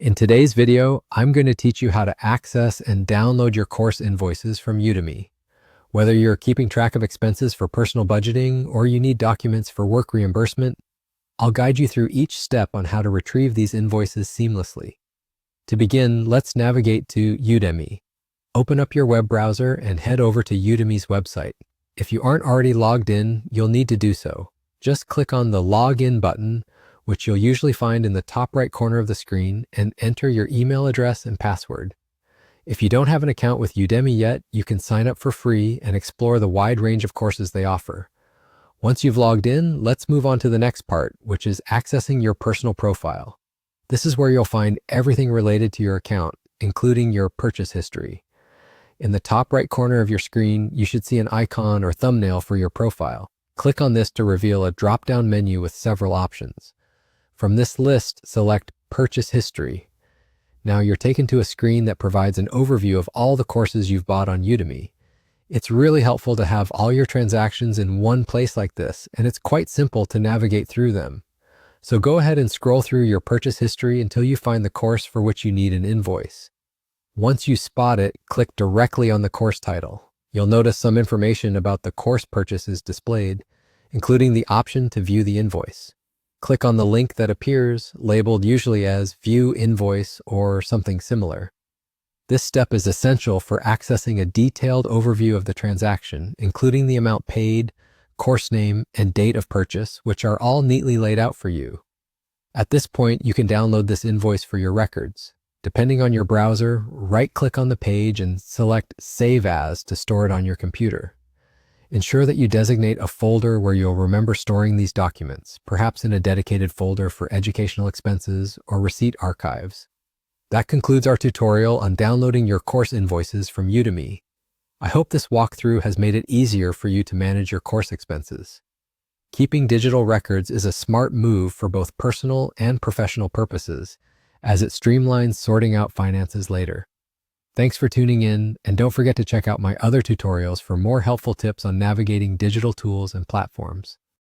In today's video, I'm going to teach you how to access and download your course invoices from Udemy. Whether you're keeping track of expenses for personal budgeting or you need documents for work reimbursement, I'll guide you through each step on how to retrieve these invoices seamlessly. To begin, let's navigate to Udemy. Open up your web browser and head over to Udemy's website. If you aren't already logged in, you'll need to do so. Just click on the Login button, which you'll usually find in the top right corner of the screen, and enter your email address and password. If you don't have an account with Udemy yet, you can sign up for free and explore the wide range of courses they offer. Once you've logged in, let's move on to the next part, which is accessing your personal profile. This is where you'll find everything related to your account, including your purchase history. In the top right corner of your screen, you should see an icon or thumbnail for your profile. Click on this to reveal a drop-down menu with several options. From this list, select Purchase History. Now you're taken to a screen that provides an overview of all the courses you've bought on Udemy. It's really helpful to have all your transactions in one place like this, and it's quite simple to navigate through them. So go ahead and scroll through your purchase history until you find the course for which you need an invoice. Once you spot it, click directly on the course title. You'll notice some information about the course purchase is displayed, including the option to view the invoice. Click on the link that appears, labeled usually as View Invoice or something similar. This step is essential for accessing a detailed overview of the transaction, including the amount paid, course name, and date of purchase, which are all neatly laid out for you. At this point, you can download this invoice for your records. Depending on your browser, right-click on the page and select Save As to store it on your computer. Ensure that you designate a folder where you'll remember storing these documents, perhaps in a dedicated folder for educational expenses or receipt archives. That concludes our tutorial on downloading your course invoices from Udemy. I hope this walkthrough has made it easier for you to manage your course expenses. Keeping digital records is a smart move for both personal and professional purposes, as it streamlines sorting out finances later. Thanks for tuning in, and don't forget to check out my other tutorials for more helpful tips on navigating digital tools and platforms.